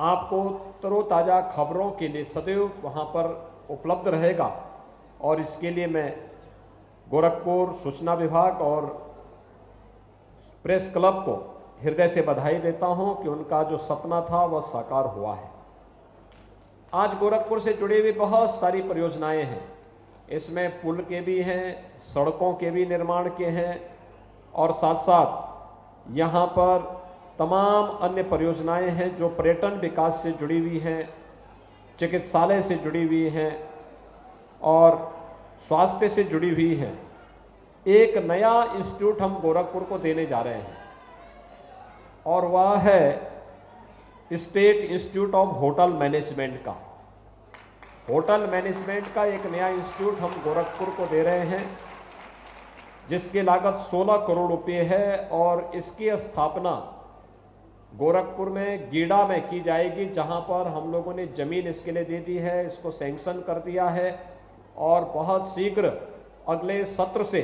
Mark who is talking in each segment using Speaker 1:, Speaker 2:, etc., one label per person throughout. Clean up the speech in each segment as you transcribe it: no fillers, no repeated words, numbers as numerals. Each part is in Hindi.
Speaker 1: आपको तरोताज़ा खबरों के लिए सदैव वहां पर उपलब्ध रहेगा। और इसके लिए मैं गोरखपुर सूचना विभाग और प्रेस क्लब को हृदय से बधाई देता हूं कि उनका जो सपना था वह साकार हुआ है। आज गोरखपुर से जुड़ी हुई बहुत सारी परियोजनाएं हैं। इसमें पुल के भी हैं, सड़कों के भी निर्माण के हैं और साथ साथ यहाँ पर तमाम अन्य परियोजनाएं हैं जो पर्यटन विकास से जुड़ी हुई हैं, चिकित्सालय से जुड़ी हुई हैं और स्वास्थ्य से जुड़ी हुई हैं। एक नया इंस्टीट्यूट हम गोरखपुर को देने जा रहे हैं और वह है state institute of hotel management का। होटल मैनेजमेंट का एक नया इंस्टीट्यूट हम गोरखपुर को दे रहे हैं जिसकी लागत 16 करोड़ रुपए है और इसकी स्थापना गोरखपुर में गीड़ा में की जाएगी, जहां पर हम लोगों ने जमीन इसके लिए दे दी है, इसको सैंक्शन कर दिया है और बहुत शीघ्र अगले सत्र से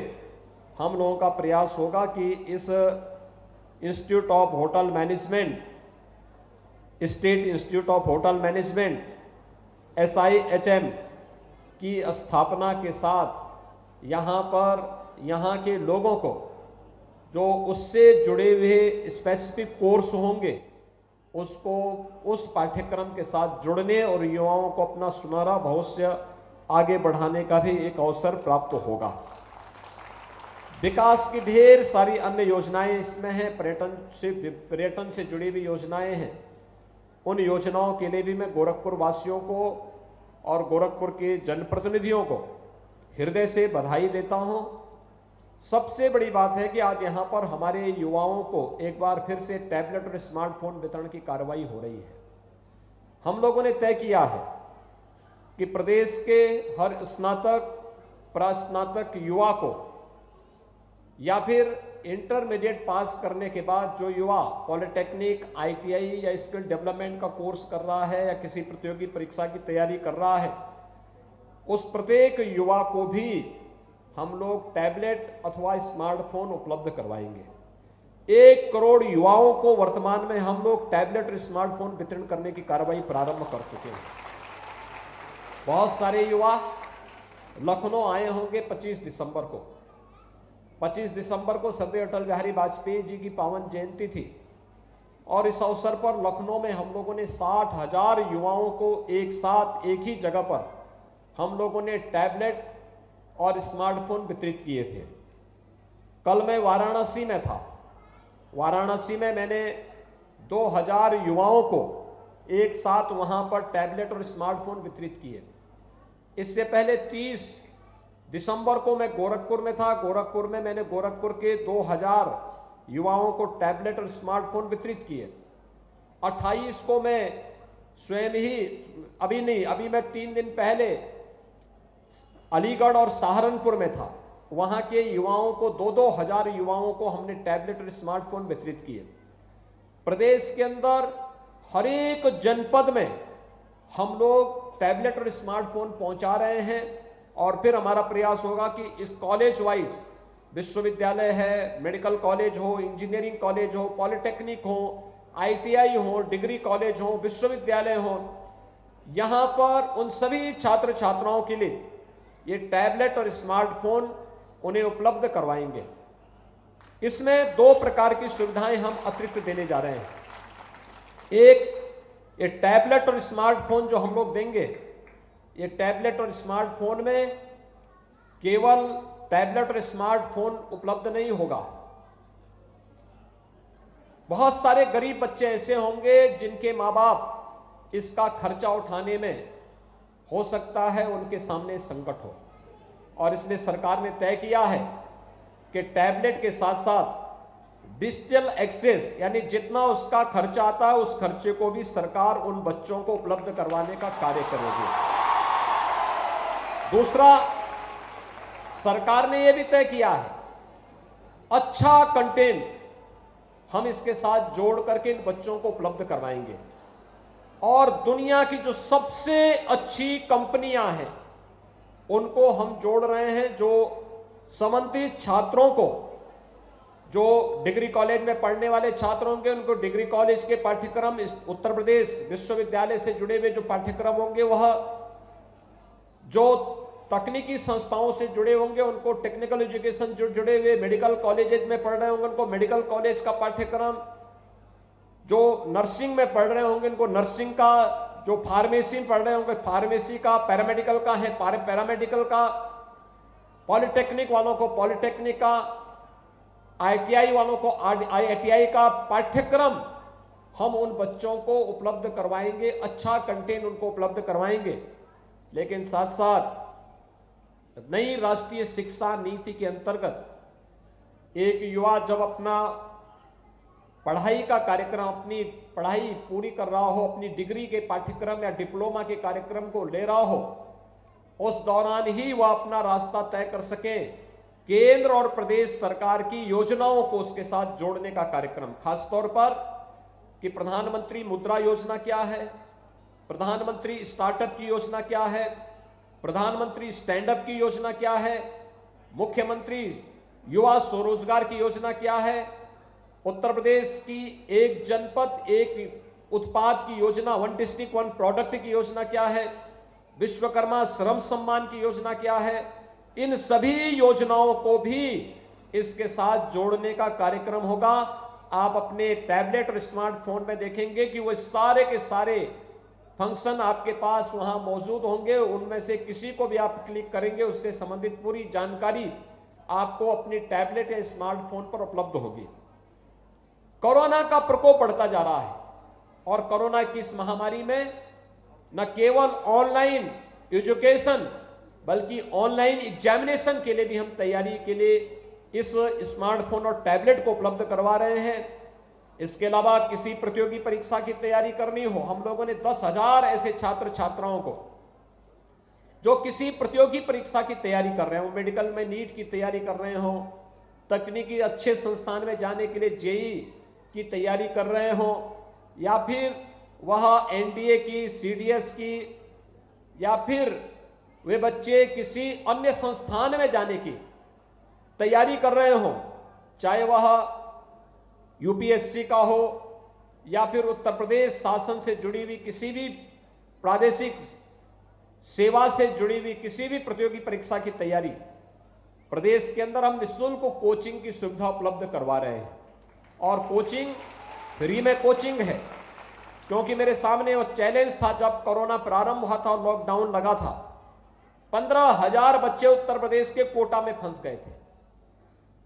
Speaker 1: हम लोगों का प्रयास होगा कि इस institute of hotel management, state institute of hotel management SIHM की स्थापना के साथ यहाँ पर यहाँ के लोगों को जो उससे जुड़े हुए स्पेसिफिक कोर्स होंगे उसको उस पाठ्यक्रम के साथ जुड़ने और युवाओं को अपना सुनहरा भविष्य आगे बढ़ाने का भी एक अवसर प्राप्त होगा। विकास की ढेर सारी अन्य योजनाएं इसमें हैं, पर्यटन से जुड़ी हुई योजनाएं हैं। उन योजनाओं के लिए भी मैं गोरखपुर वासियों को और गोरखपुर के जनप्रतिनिधियों को हृदय से बधाई देता हूं। सबसे बड़ी बात है कि आज यहां पर हमारे युवाओं को एक बार फिर से टैबलेट और स्मार्टफोन वितरण की कार्रवाई हो रही है। हम लोगों ने तय किया है कि प्रदेश के हर स्नातक, प्रास्नातक युवा को या फिर इंटरमीडिएट पास करने के बाद जो युवा पॉलिटेक्निक, ITI या स्किल डेवलपमेंट का कोर्स कर रहा है या किसी प्रतियोगी परीक्षा की तैयारी कर रहा है, उस प्रत्येक युवा को भी हम लोग टैबलेट अथवा स्मार्टफोन उपलब्ध करवाएंगे। 1 करोड़ युवाओं को वर्तमान में हम लोग टैबलेट और स्मार्टफोन वितरण करने की कार्रवाई प्रारंभ कर चुके हैं। बहुत सारे युवा लखनऊ आए होंगे 25 दिसंबर को। 25 दिसंबर को सरदार अटल बिहारी वाजपेयी जी की पावन जयंती थी और इस अवसर पर लखनऊ में हम लोगों ने 60,000 युवाओं को एक साथ एक ही जगह पर हम लोगों ने टैबलेट और स्मार्टफोन वितरित किए थे। कल मैं वाराणसी में था। वाराणसी में मैंने 2000 युवाओं को एक साथ वहां पर टैबलेट और स्मार्टफोन वितरित किए। इससे पहले 30 दिसंबर को मैं गोरखपुर में था। गोरखपुर में मैंने गोरखपुर के 2000 युवाओं को टैबलेट और स्मार्टफोन वितरित किए। 28 को मैं स्वयं ही अभी मैं 3 दिन पहले अलीगढ़ और सहारनपुर में था। वहां के युवाओं को 2-2 हजार युवाओं को हमने टैबलेट और स्मार्टफोन वितरित किए। प्रदेश के अंदर हर एक जनपद में हम लोग टैबलेट और स्मार्टफोन पहुंचा रहे हैं और फिर हमारा प्रयास होगा कि इस कॉलेज वाइज, विश्वविद्यालय है, मेडिकल कॉलेज हो, इंजीनियरिंग कॉलेज हो, पॉलिटेक्निक हो, ITI हो, डिग्री कॉलेज हो, विश्वविद्यालय हो, यहां पर उन सभी छात्र छात्राओं के लिए ये टैबलेट और स्मार्टफोन उन्हें उपलब्ध करवाएंगे। इसमें 2 प्रकार की सुविधाएं हम अतिरिक्त देने जा रहे हैं। एक, ये टैबलेट और स्मार्टफोन जो हम लोग देंगे, ये टैबलेट और स्मार्टफोन में केवल टैबलेट और स्मार्टफोन उपलब्ध नहीं होगा। बहुत सारे गरीब बच्चे ऐसे होंगे जिनके मां बाप इसका खर्चा उठाने में हो सकता है उनके सामने संकट हो, और इसलिए सरकार ने तय किया है कि टैबलेट के साथ साथ डिजिटल एक्सेस, यानी जितना उसका खर्चा आता है उस खर्चे को भी सरकार उन बच्चों को उपलब्ध करवाने का कार्य करेगी। दूसरा, सरकार ने यह भी तय किया है अच्छा कंटेंट हम इसके साथ जोड़ करके इन बच्चों को उपलब्ध करवाएंगे और दुनिया की जो सबसे अच्छी कंपनियां हैं उनको हम जोड़ रहे हैं, जो संबंधित छात्रों को जो डिग्री कॉलेज में पढ़ने वाले छात्र होंगे उनको डिग्री कॉलेज के पाठ्यक्रम, इस उत्तर प्रदेश विश्वविद्यालय से जुड़े हुए जो पाठ्यक्रम होंगे वह, जो तकनीकी संस्थाओं से जुड़े होंगे उनको टेक्निकल एजुकेशन जुड़े हुए मेडिकल कॉलेजेस में पढ़ रहे होंगे उनको मेडिकल कॉलेज का पाठ्यक्रम, जो नर्सिंग में पढ़ रहे होंगे उनको नर्सिंग का, जो फार्मेसी में पढ़ रहे होंगे फार्मेसी का, पैरामेडिकल का है पैरामेडिकल का, पॉलिटेक्निक वालों को पॉलिटेक्निक का, ITI वालों को ITI का पाठ्यक्रम हम उन बच्चों को उपलब्ध करवाएंगे, अच्छा कंटेंट उनको उपलब्ध करवाएंगे। लेकिन साथ साथ नई राष्ट्रीय शिक्षा नीति के अंतर्गत एक युवा जब अपना पढ़ाई का कार्यक्रम, अपनी पढ़ाई पूरी कर रहा हो, अपनी डिग्री के पाठ्यक्रम या डिप्लोमा के कार्यक्रम को ले रहा हो, उस दौरान ही वह अपना रास्ता तय कर सके, केंद्र और प्रदेश सरकार की योजनाओं को उसके साथ जोड़ने का कार्यक्रम, खासतौर पर कि प्रधानमंत्री मुद्रा योजना क्या है, प्रधानमंत्री स्टार्टअप की योजना क्या है, प्रधानमंत्री स्टैंड अप की योजना क्या है, मुख्यमंत्री युवा स्वरोजगार की योजना क्या है, उत्तर प्रदेश की एक जनपद एक उत्पाद की योजना, 1 डिस्ट्रिक्ट 1 प्रोडक्ट की योजना क्या है, विश्वकर्मा श्रम सम्मान की योजना क्या है, इन सभी योजनाओं को भी इसके साथ जोड़ने का कार्यक्रम होगा। आप अपने टैबलेट और स्मार्टफोन में देखेंगे कि वो सारे के सारे फंक्शन आपके पास वहां मौजूद होंगे, उनमें से किसी को भी आप क्लिक करेंगे उससे संबंधित पूरी जानकारी आपको अपनी टैबलेट या स्मार्टफोन पर उपलब्ध होगी। कोरोना का प्रकोप बढ़ता जा रहा है और कोरोना की इस महामारी में न केवल ऑनलाइन एजुकेशन बल्कि ऑनलाइन एग्जामिनेशन के लिए भी हम तैयारी के लिए इस स्मार्टफोन और टैबलेट को उपलब्ध करवा रहे हैं। इसके अलावा किसी प्रतियोगी परीक्षा की तैयारी करनी हो, हम लोगों ने 10,000 ऐसे छात्र छात्राओं को जो किसी प्रतियोगी परीक्षा की तैयारी कर रहे हो, मेडिकल में नीट की तैयारी कर रहे हो, तकनीकी अच्छे संस्थान में जाने के लिए जेईई की तैयारी कर रहे हो, या फिर वह NDA की, CDS की, या फिर वे बच्चे किसी अन्य संस्थान में जाने की तैयारी कर रहे हो, चाहे वह UPSC का हो या फिर उत्तर प्रदेश शासन से जुड़ी हुई किसी भी प्रादेशिक सेवा से जुड़ी हुई किसी भी प्रतियोगी परीक्षा की तैयारी, प्रदेश के अंदर हम निःशुल्क कोचिंग की सुविधा उपलब्ध करवा रहे हैं। और कोचिंग फ्री में कोचिंग है, क्योंकि मेरे सामने वो चैलेंज था जब कोरोना प्रारंभ हुआ था और लॉकडाउन लगा था, 15,000 बच्चे उत्तर प्रदेश के कोटा में फंस गए थे।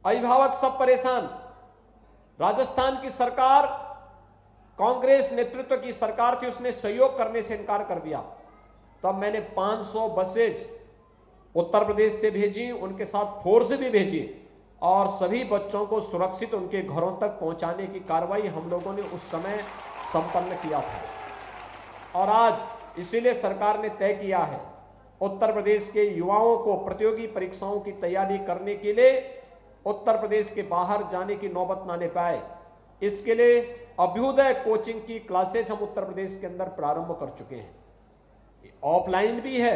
Speaker 1: अभिभावक सब परेशान। राजस्थान की सरकार, कांग्रेस नेतृत्व की सरकार थी, उसने सहयोग करने से इनकार कर दिया। तब मैंने 500 बसेज उत्तर प्रदेश से भेजी, उनके साथ फोर्स भी भेजी और सभी बच्चों को सुरक्षित उनके घरों तक पहुंचाने की कार्रवाई हम लोगों ने उस समय संपन्न किया था। और आज इसीलिए सरकार ने तय किया है उत्तर प्रदेश के युवाओं को प्रतियोगी परीक्षाओं की तैयारी करने के लिए उत्तर प्रदेश के बाहर जाने की नौबत ना ले पाए, इसके लिए अभ्युदय कोचिंग की क्लासेस हम उत्तर प्रदेश के अंदर प्रारंभ कर चुके हैं। ऑफलाइन भी है,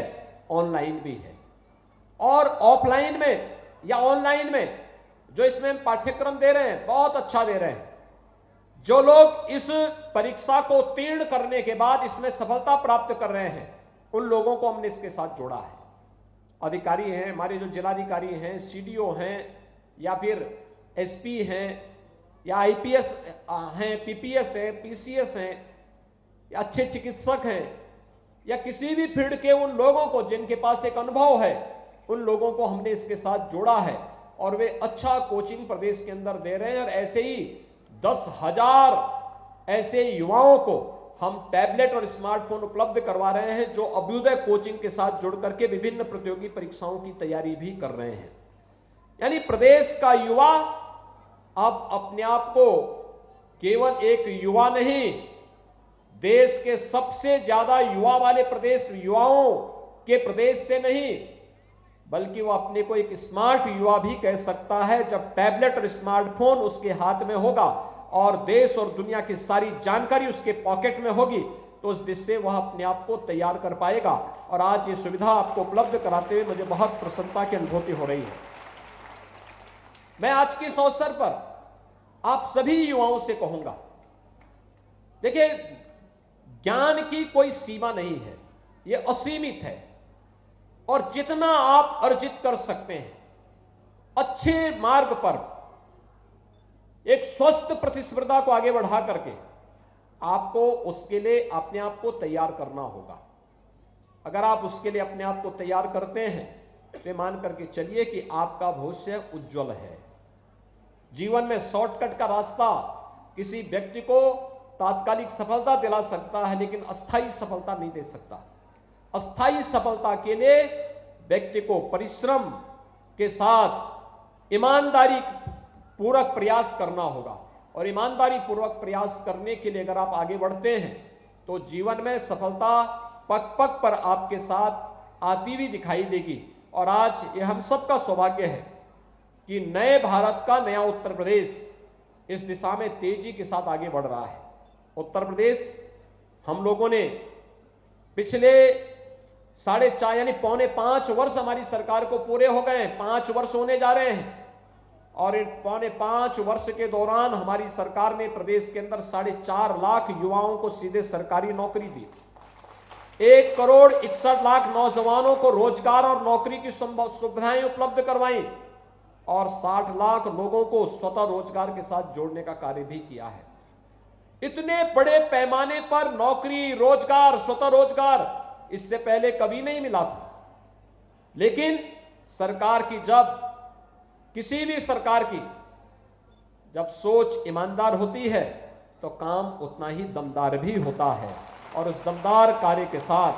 Speaker 1: ऑनलाइन भी है। और ऑफलाइन में या ऑनलाइन में जो इसमें हम पाठ्यक्रम दे रहे हैं बहुत अच्छा दे रहे हैं। जो लोग इस परीक्षा को उत्तीर्ण करने के बाद इसमें सफलता प्राप्त कर रहे हैं, उन लोगों को हमने इसके साथ जोड़ा है। अधिकारी हैं, हमारे जो जिलाधिकारी हैं, CDO हैं, या फिर SP हैं, या IPS हैं, PPS हैं, PCS हैं, या अच्छे चिकित्सक हैं, या किसी भी फील्ड के उन लोगों को जिनके पास एक अनुभव है, उन लोगों को हमने इसके साथ जोड़ा है और वे अच्छा कोचिंग प्रदेश के अंदर दे रहे हैं। और ऐसे ही 10,000 ऐसे युवाओं को हम टैबलेट और स्मार्टफोन उपलब्ध करवा रहे हैं, जो अभ्युदय कोचिंग के साथ जुड़ करके विभिन्न प्रतियोगी परीक्षाओं की तैयारी भी कर रहे हैं। यानी प्रदेश का युवा अब अपने आप को केवल एक युवा नहीं, देश के सबसे ज्यादा युवा वाले प्रदेश, युवाओं के प्रदेश से नहीं, बल्कि वो अपने को एक स्मार्ट युवा भी कह सकता है जब टैबलेट और स्मार्टफोन उसके हाथ में होगा और देश और दुनिया की सारी जानकारी उसके पॉकेट में होगी, तो उस दिशा से वह अपने आप को तैयार कर पाएगा। और आज ये सुविधा आपको उपलब्ध कराते हुए मुझे बहुत प्रसन्नता की अनुभूति हो रही है। मैं आज के इस अवसर पर आप सभी युवाओं से कहूंगा, देखिए ज्ञान की कोई सीमा नहीं है, यह असीमित है और जितना आप अर्जित कर सकते हैं अच्छे मार्ग पर एक स्वस्थ प्रतिस्पर्धा को आगे बढ़ा करके आपको उसके लिए अपने आप को तैयार करना होगा। अगर आप उसके लिए अपने आप को तैयार करते हैं तो मान करके चलिए कि आपका भविष्य उज्जवल है। जीवन में शॉर्टकट का रास्ता किसी व्यक्ति को तात्कालिक सफलता दिला सकता है लेकिन अस्थायी सफलता नहीं दे सकता। अस्थायी सफलता के लिए व्यक्ति को परिश्रम के साथ ईमानदारी पूर्वक प्रयास करना होगा और ईमानदारी पूर्वक प्रयास करने के लिए अगर आप आगे बढ़ते हैं तो जीवन में सफलता पग पग पर आपके साथ आती हुई दिखाई देगी। और आज ये हम सबका सौभाग्य है कि नए भारत का नया उत्तर प्रदेश इस दिशा में तेजी के साथ आगे बढ़ रहा है। उत्तर प्रदेश हम लोगों ने पिछले 4.5 यानी 4.5 वर्ष हमारी सरकार को पूरे हो गए, 5 वर्ष होने जा रहे हैं और इन 4.5 वर्ष के दौरान हमारी सरकार ने प्रदेश के अंदर 4.5 लाख युवाओं को सीधे सरकारी नौकरी दी, 1,61,00,000 नौजवानों को रोजगार और नौकरी की सुविधाएं उपलब्ध करवाई और 60 लाख लोगों को स्वतः रोजगार के साथ जोड़ने का कार्य भी किया है। इतने बड़े पैमाने पर नौकरी, रोजगार, स्वतः रोजगार इससे पहले कभी नहीं मिला था। लेकिन सरकार की किसी भी सरकार की जब सोच ईमानदार होती है तो काम उतना ही दमदार भी होता है और उस दमदार कार्य के साथ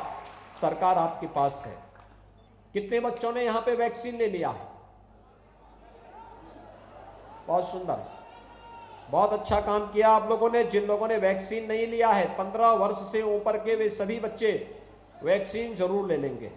Speaker 1: सरकार आपके पास है। कितने बच्चों ने यहां पे वैक्सीन ले लिया है? बहुत सुंदर, बहुत अच्छा काम किया आप लोगों ने। जिन लोगों ने वैक्सीन नहीं लिया है 15 वर्ष से ऊपर के वे सभी बच्चे वैक्सीन जरूर ले लेंगे।